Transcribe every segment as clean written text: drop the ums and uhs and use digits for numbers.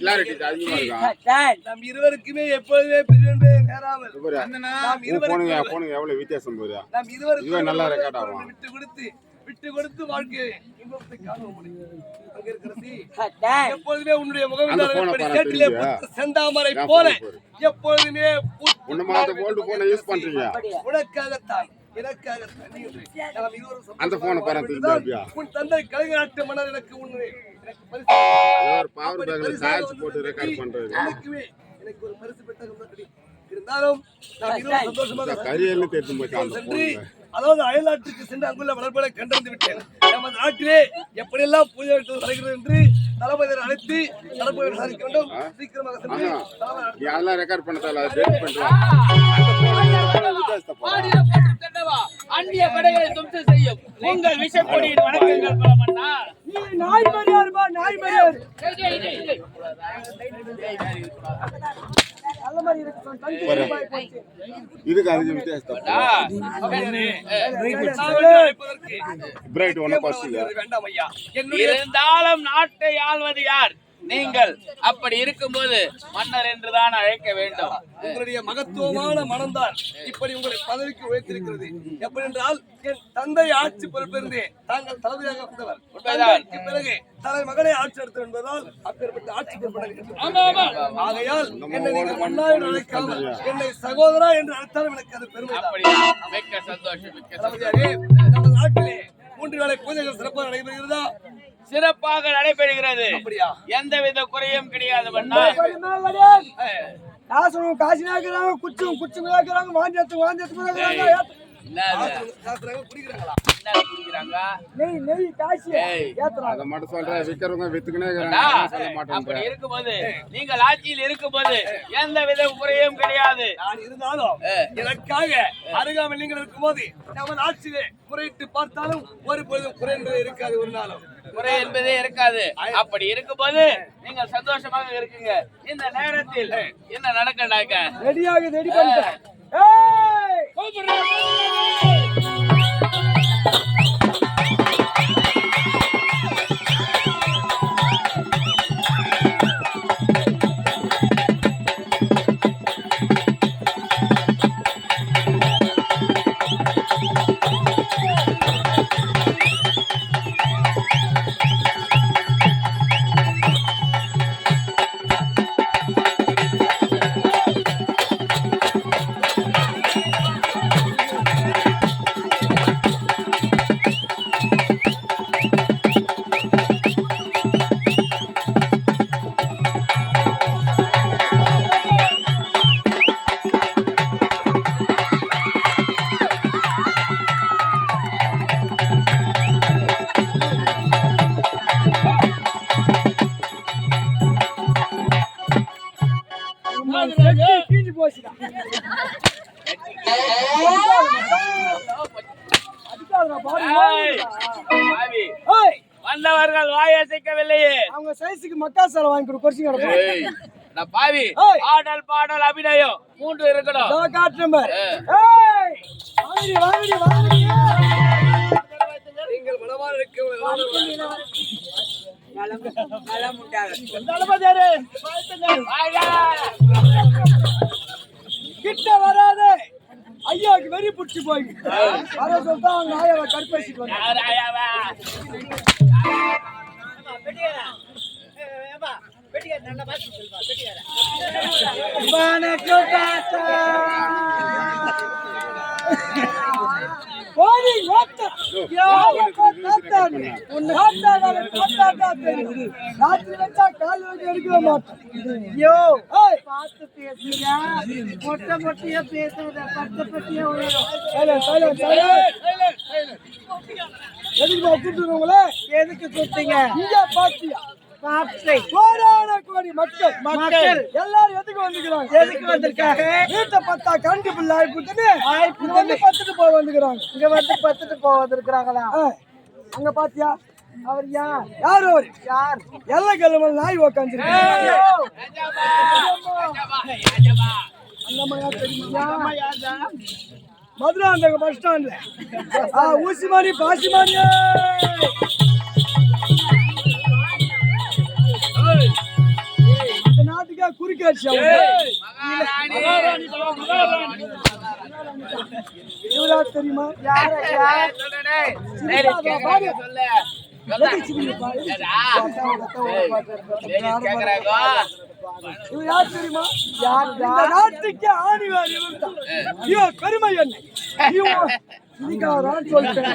Clarity அதிகமா இருக்கா? நம் இருவருக்குமே எப்பொழுதுமே பிரிவினை நேராமல் போனுங்க எவ்வளவு வித்தியாசம் போகுது. நம் இருவருக்கும் நல்லா ரெக்கார்ட் ஆகும். விட்டு கொடுத்து வாழ்க்கையை இன்பத்தை காண முடியும். எப்பொழுதுமே உன்னுடைய முகவிதாரப்படி சேற்றிலே செந்தாமரை போல எப்பொழுதுமே யூஸ் பண்றீங்க. உனக்காகத்தான் அந்த போனை பாருங்க. உன் தந்தை கலைஞர் நாட்டு மன்னர் எனக்கு எனக்கு ஒரு பரிசு பெற்ற இருந்தாலும் அதாவது அயல்நாட்டுக்கு சென்று அங்குள்ள வளர்ப்புகளை கண்டறிந்து விட்டேன். நமது நாட்டிலே எப்படியெல்லாம் பூஜை வருகிறது என்று தளபதியை அழைத்து தளபதி விசாரிக்க வேண்டும். சீக்கிரமாக சென்று அந்நிய படைகளை தும்சம் செய்யும் உங்கள் விஷப்பொடியின் வணக்கங்கள் பல மன்னா. நாய் மரியாருமா நாய் மரியாரு இதுக்கு அதிக வித்தியாசம். இருந்தாலும் நாட்டை ஆள்வது யார்? நீங்கள். அப்படி இருக்கும்போது மன்னர் என்றுதான் அழைக்க வேண்டும். உங்களுடைய மகத்துவமான மனம்தான் இப்படி உங்களை பதவிக்கு உயர்த்திருக்கிறது. எப்படி என்றால் என் தந்தை ஆட்சி பொறுப்பிருந்தே தாங்கள் தளபதியாக வந்தவர். பிறகு தலை மகனை ஆட்சி நடத்தும் என்பதால் அப்பேற்பட்ட ஆட்சி பொறுப்பு. ஆகையால் என்னை நீங்கள் மன்னா என்று அழைக்காமல் என்னை சகோதரா என்று அழைத்தாலும் எனக்கு அது பெருமை. மிக்க சந்தோஷம். நமது நாட்டிலே 3 வேளை பூஜைகள் சிறப்பாக நடைபெறுகிறதா? சிறப்பாக நடைபெறுகிறது. எந்தவித குறையும் கிடையாது. அப்படி இருக்கும்போது நீங்கள் ஆட்சியில் இருக்கும்போது எந்தவித குறையும் கிடையாது. இருந்தாலும் எனக்காக அருகாமல் நீங்கள் இருக்கும்போது நம்ம ஆட்சியிலே முறையிட்டு பார்த்தாலும் ஒரு பொழுதும் குறை என்பது இருக்காது. ஒரு நாளும் குறை என்பதே இருக்காது. அப்படி இருக்கும்போது நீங்கள் சந்தோஷமாக இருக்குங்க. இந்த நேரத்தில் என்ன நடக்கண்டாங்க? ரெடியாக ரெடி பண்ணிட்டேன். வந்தவர்கள் வாயசைக்கவில்லையே. அவங்க சைஸுக்கு மக்காசால வாங்கி கொடு. குறைச்சி கிடக்கு பாவி. ஆடல் பாடல் அபிநயம் 3 இருக்கணும். காட் நம்பர். நீங்கள் மனமாற இருக்க கிட்ட வராதே. ஐயாவுக்கு வெறி புடிச்சு போய் வர சொல்லிட்டு அவங்க ஆயாவை கற்பேசிட்டு வந்தாங்க. எதுக்கு கூப்பிட்டீங்க? கோடி மக்கள் எல்லாரும் எதுக்கு வந்துக்கிறாங்க? எதுக்கு வந்திருக்காங்க? வீட்டை பார்த்தா கண்டு பிள்ளை ஆயிப்புட்டு பத்துட்டு போக வந்துக்கிறாங்க. இங்க வந்து பத்துட்டு போக வந்திருக்கிறாங்களா? அங்க பாத்தியா? அவர் யார்? யார் அவர்? யார்? எல்லை கிழமை நாய் உக்காந்துருக்காங்க. மதுரை அந்த பஸ் ஸ்டாண்ட்ல ஊசிமாரி பாசிமாரி புலிகாட்சி மகாராணி இவரா தெரியுமா? சொல்றேனே. சரி, கேக்குறாங்க, சொல்லு. கேக்குறாங்க. இவர் யார் தெரியுமா? இந்த நாட்டுக்கு ஆணிவார் இவர்தான். இவர் பெருமை என்ன? இதுக்காக சொல்லிட்டேன்.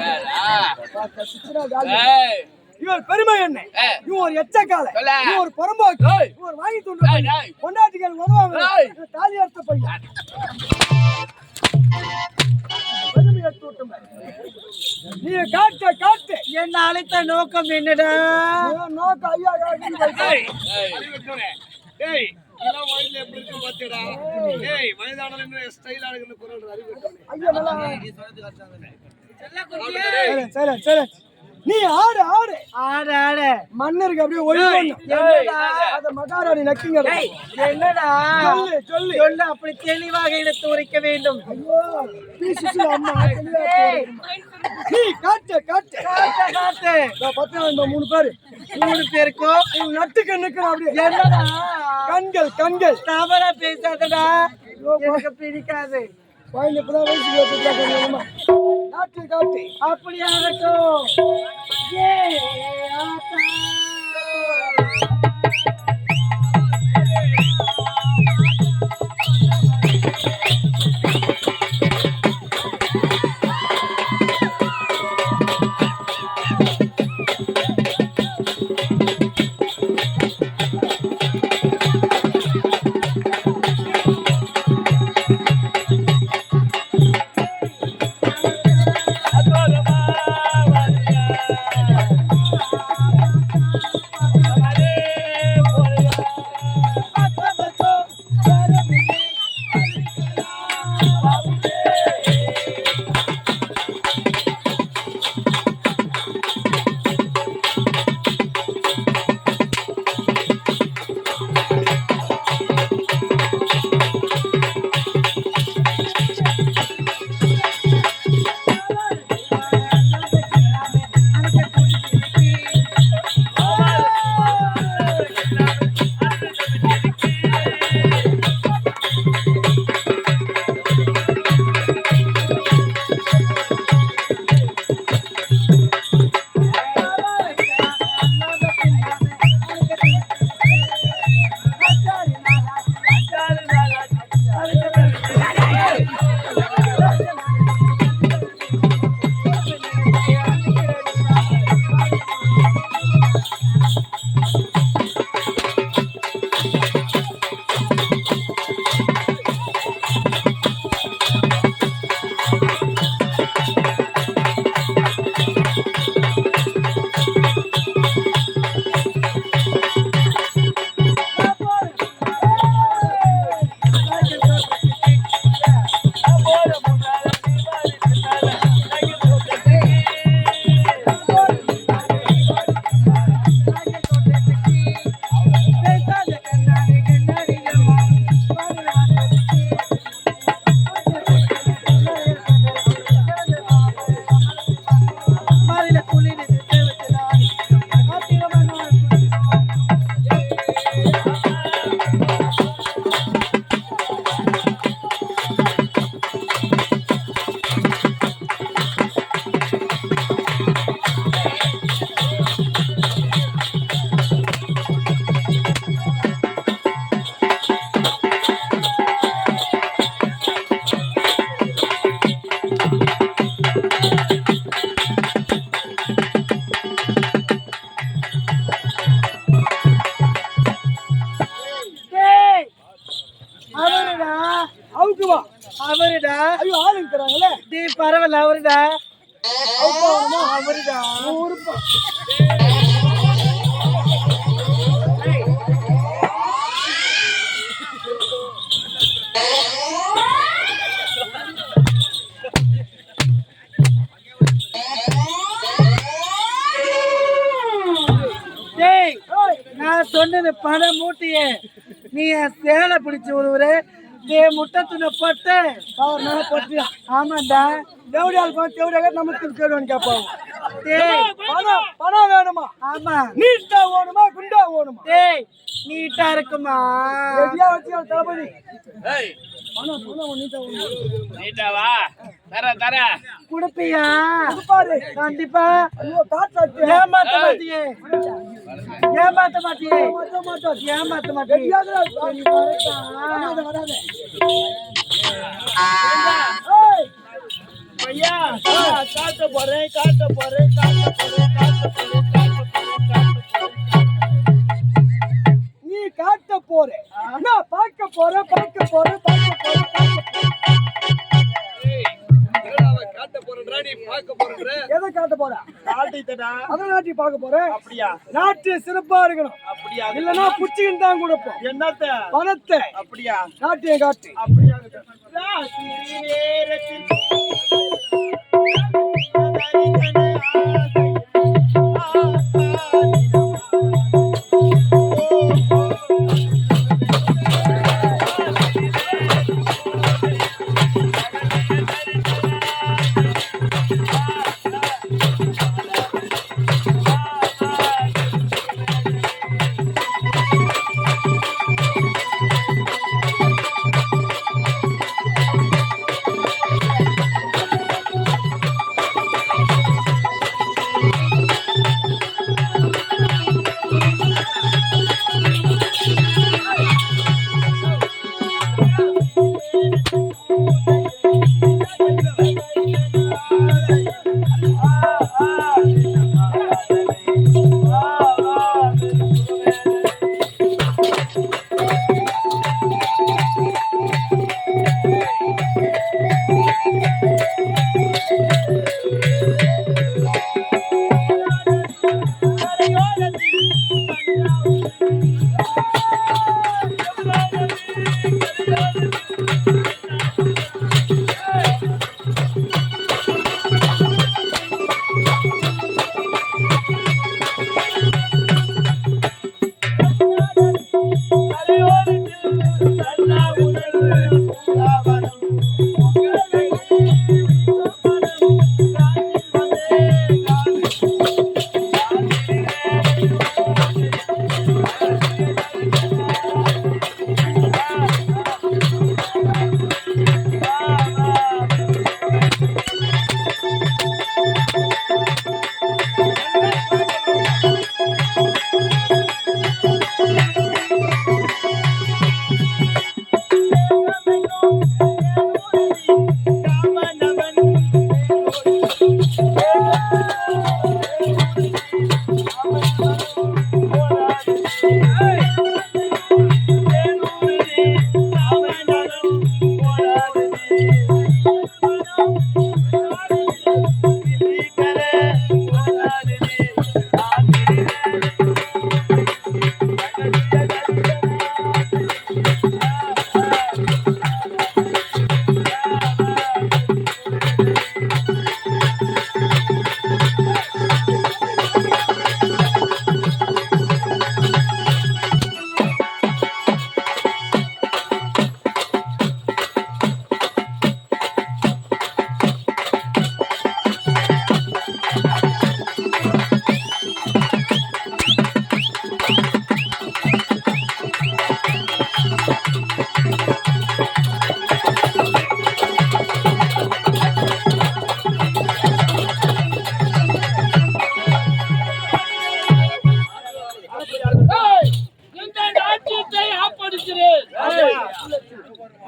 ஏய், இவர் பெருமை என்ன? இவன் ஒரு எச்சக்கால, இவன் ஒரு புறம்போக்கு, இவன் ஒரு வாங்கி துண்டு கொண்டாட்டிகள் வருவாங்க. தாலி அறுத்த பையன். பெருமை எடுத்து விட்டோம். நீ காட்டு என்ன அழைத்த நோக்கம் என்னடா? நோக்கம் ஐயா ஏய் இதெல்லாம் வயல்ல எப்படி இருக்கு பாத்தியடா? ஏய் வயதானவன் என்ன ஸ்டைல் ஆடுகிற குரல் அறிவிட்டோம். ஐயா நல்லா சரி நீ ஆடு மன்னருக்கு அப்படியே ஒழிக்கணும். அத மகாராணி நக்கிங்க. என்னடா சொல்லு அப்படி தெளிவாக எடுத்து உரைக்க வேண்டும். ஐயோ அம்மா நீ காட்டு பத்து மூணு பேருக்கும் நட்டு கண்ணுக்கு அப்படியே என்னடா கண்கள் தவறா பேசாதடா. எனக்கு பிடிக்காது. காட்டு அப்படியாகட்டும். அவருடா. ஐயோ ஆளுங்க தராங்கல்ல. டேய் பரவாயில்ல அவருடா. அவருடா. ஊருப்பா. டேய் நான் சொன்னது பண மூட்டையே. நீ சேலை பிடிச்ச ஒருவரு முட்டத்துன போட்டு போட்டு ஆமாண்டா தேவடியால் தேவடியாக நமக்கு கேடுவான்னு கேட்பாங்க. பணம் பணம் வேணுமா? ஆமா. நீட்டா ஓணுமா குண்டா ஓணுமா? நீட்டா இருக்குமா? ரெடியா வச்சு தளபதி பணம் பணம் நீட்டா ஓணுமா? நீட்டாவா? தர குடுப்பியா? குடுப்பாரு கண்டிப்பா. ஐயோ காற்று ஏமாத்த மாட்டியே ஏமாத்த மாட்டியே ஏமாத்த மாட்டியே வராது. ஐயா காட்ட போறேன் நீ காட்ட போற நான் பார்க்க போறேன் காட்ட போறேன்றா நீ பார்க்க போறேன்ற. எதை காட்ட போற? அதான் நாட்டி பார்க்க போறேன். அப்படியா? நாட்டு சிறப்பா இருக்கணும். அப்படியா? இல்லன்னா புச்சின்னு தான் கொடுப்போம். என்னத்த? பணத்தை. அப்படியா? நாட்டியம் காட்டு.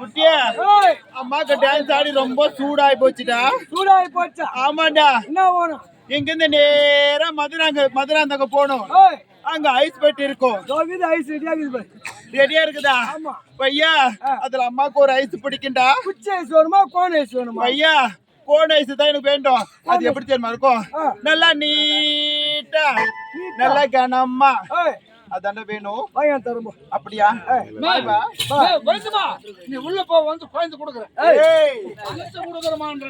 அப்படியா? அம்மாக்கு டான்ஸ் ஆடி ரொம்ப சூடாய் போச்சுடா. சூடாய் போச்சா? ஆமாண்டா. என்ன வேணும்? இங்க இருந்து நேரா மதுராந்தக போனோம். அங்க ஐஸ் பெட்டி இருக்கும். ஐஸ் ரெடியா இருக்குதா? பையா அதுல அம்மாக்கு ஒரு ஐஸ் பிடிக்கும்டா. குச்சி ஐஸ் வேணுமா கோன் ஐஸ் வேணுமா? பையா கோன் ஐஸ் தான் எனக்கு வேண்டும். அது எப்படி தெரியுமா இருக்கும்? நல்லா நீட்டா நல்லா கனமா அதான வேணும். வாங்க தரம்போ. அப்படியா? நீ உள்ள போ வந்து பாய்ந்து கொடுக்குறேன். ஏய் கொடுக்குறமான்ற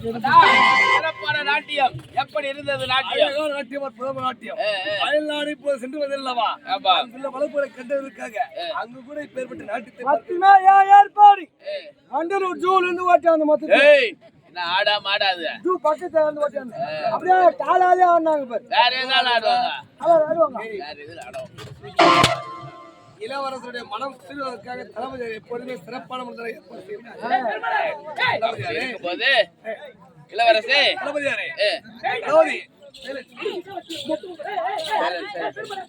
சிறப்பான நாட்டியம் எப்படி இருந்தது நாட்டியம்? அழகான நாட்டியம், பிரபல நாட்டியம். அயல்நாடு இப்போ சென்று வந்தல்லவா? ஆமா. அங்குள்ள வளர்ப்புகளை கண்டதற்காக அங்கு கூட இப்பேற்பட்ட நாட்டியத்தை மொத்தமே ஏற்பாடு அண்டர் ஜூல இருந்து ஓட்டாங்க மொத்தம் ஏய், என்ன ஆடா மாடாது? ஜூ பக்கத்துல இருந்து ஓட்டாங்க அப்படியே காலாலே ஆடினாங்க பாரு வேற எதாவது ஆடுவாங்க? அவர் ஆடுவாங்க வேற எதுல ஆடுவாங்க? இளவரசருடைய மனம் திருவதற்காக தளபதி எப்பொழுதுமே சிறப்பான முறையில் ஏற்பாடு செய்கிறார். தளபதியாரே, இருக்கும்போது இளவரசே தளபதியாரே, ஏ, தளபதி, சரி, சரி.